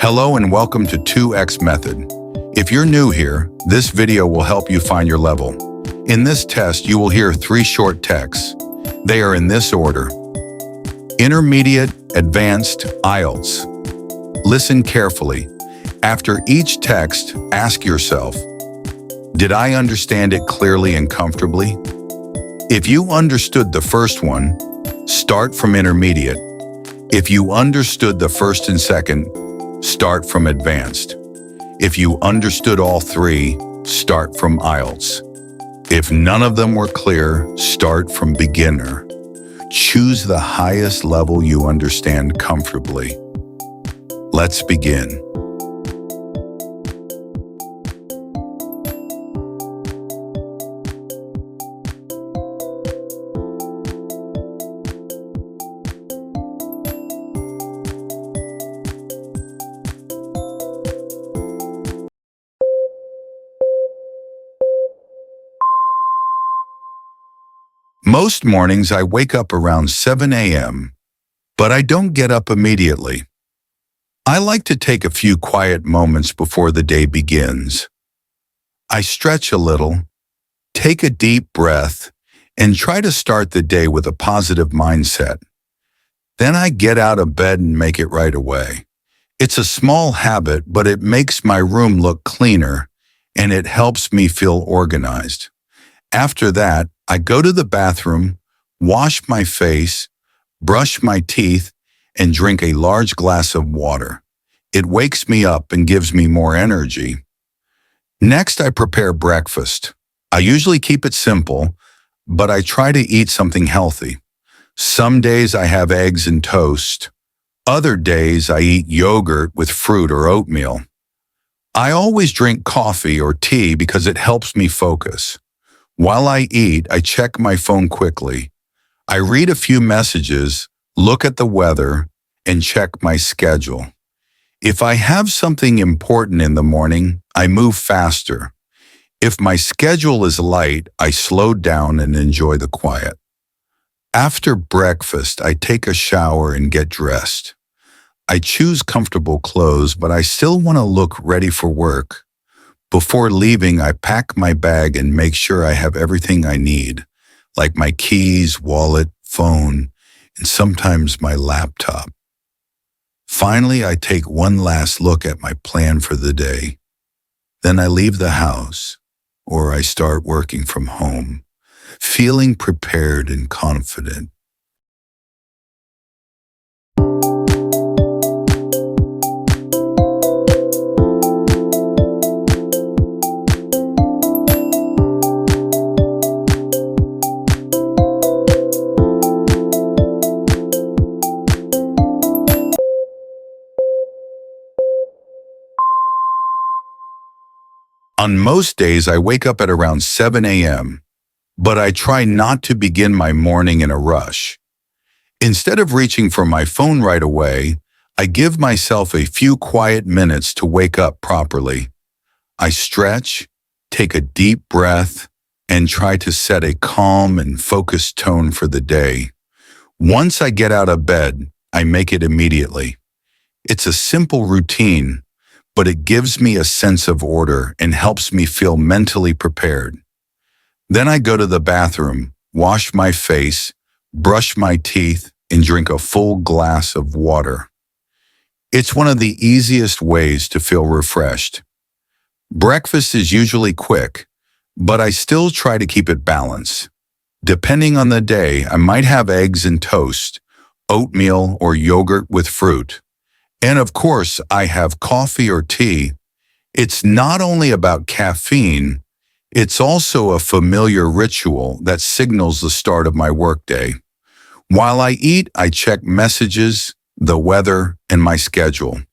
Hello and welcome to 2X Method. If you're new here, this video will help you find your level. In this test, you will hear 3 short texts. They are in this order: Intermediate, Advanced, IELTS. Listen carefully. After each text, ask yourself, did I understand it clearly and comfortably? If you understood the first one, start from Intermediate. If you understood the first and second, start from Advanced. If you understood all 3, start from IELTS. If none of them were clear, start from Beginner. Choose the highest level you understand comfortably. Let's begin. Most mornings I wake up around 7 a.m., but I don't get up immediately. I like to take a few quiet moments before the day begins. I stretch a little, take a deep breath, and try to start the day with a positive mindset. Then I get out of bed and make it right away. It's a small habit, but it makes my room look cleaner, and it helps me feel organized. After that, I go to the bathroom, wash my face, brush my teeth, and drink a large glass of water. It wakes me up and gives me more energy. Next, I prepare breakfast. I usually keep it simple, but I try to eat something healthy. Some days I have eggs and toast. Other days I eat yogurt with fruit or oatmeal. I always drink coffee or tea because it helps me focus. While I eat, I check my phone quickly. I read a few messages, look at the weather, and check my schedule. If I have something important in the morning, I move faster. If my schedule is light, I slow down and enjoy the quiet. After breakfast, I take a shower and get dressed. I choose comfortable clothes, but I still want to look ready for work. Before leaving, I pack my bag and make sure I have everything I need, like my keys, wallet, phone, and sometimes my laptop. Finally, I take one last look at my plan for the day. Then I leave the house, or I start working from home, feeling prepared and confident. On most days, I wake up at around 7 a.m., but I try not to begin my morning in a rush. Instead of reaching for my phone right away, I give myself a few quiet minutes to wake up properly. I stretch, take a deep breath, and try to set a calm and focused tone for the day. Once I get out of bed, I make it immediately. It's a simple routine, but it gives me a sense of order and helps me feel mentally prepared. Then I go to the bathroom, wash my face, brush my teeth, and drink a full glass of water. It's one of the easiest ways to feel refreshed. Breakfast is usually quick, but I still try to keep it balanced. Depending on the day, I might have eggs and toast, oatmeal, or yogurt with fruit. And of course, I have coffee or tea. It's not only about caffeine, it's also a familiar ritual that signals the start of my workday. While I eat, I check messages, the weather, and my schedule.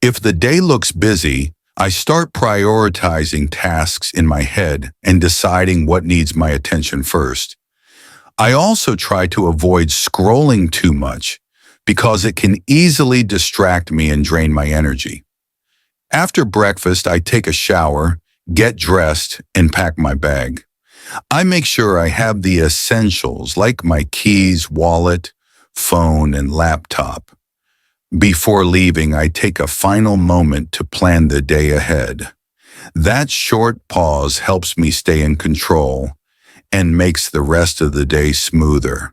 If the day looks busy, I start prioritizing tasks in my head and deciding what needs my attention first. I also try to avoid scrolling too much, because it can easily distract me and drain my energy. After breakfast, I take a shower, get dressed, and pack my bag. I make sure I have the essentials like my keys, wallet, phone, and laptop. Before leaving, I take a final moment to plan the day ahead. That short pause helps me stay in control and makes the rest of the day smoother.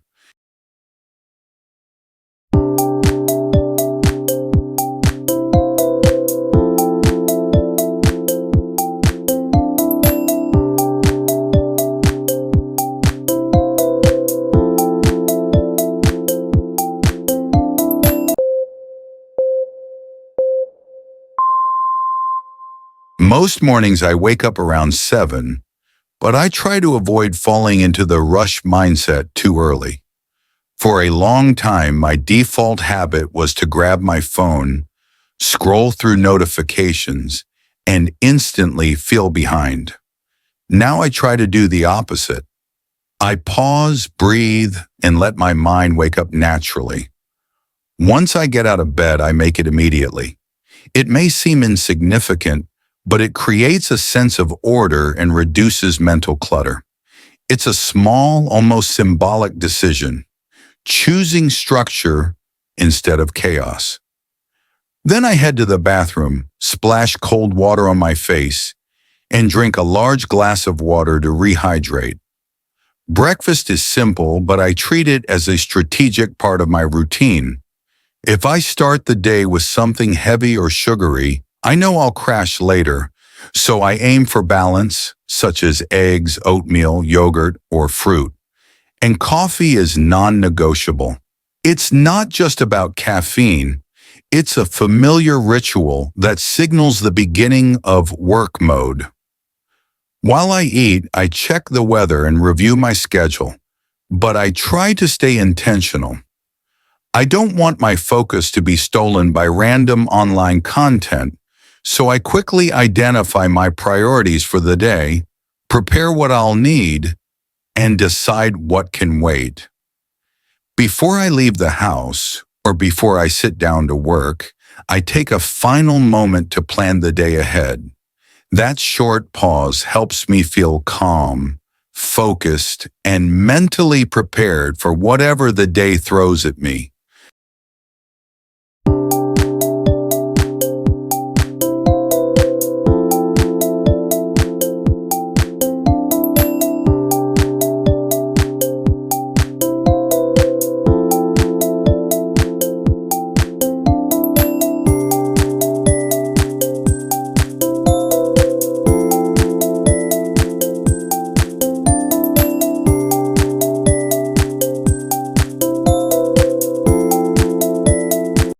Most mornings I wake up around 7, but I try to avoid falling into the rush mindset too early. For a long time, my default habit was to grab my phone, scroll through notifications, and instantly feel behind. Now I try to do the opposite. I pause, breathe, and let my mind wake up naturally. Once I get out of bed, I make it immediately. It may seem insignificant, but it creates a sense of order and reduces mental clutter. It's a small, almost symbolic decision, choosing structure instead of chaos. Then I head to the bathroom, splash cold water on my face, and drink a large glass of water to rehydrate. Breakfast is simple, but I treat it as a strategic part of my routine. If I start the day with something heavy or sugary, I know I'll crash later, so I aim for balance, such as eggs, oatmeal, yogurt, or fruit. And coffee is non-negotiable. It's not just about caffeine. It's a familiar ritual that signals the beginning of work mode. While I eat, I check the weather and review my schedule, but I try to stay intentional. I don't want my focus to be stolen by random online content, so I quickly identify my priorities for the day, prepare what I'll need, and decide what can wait. Before I leave the house, or before I sit down to work, I take a final moment to plan the day ahead. That short pause helps me feel calm, focused, and mentally prepared for whatever the day throws at me.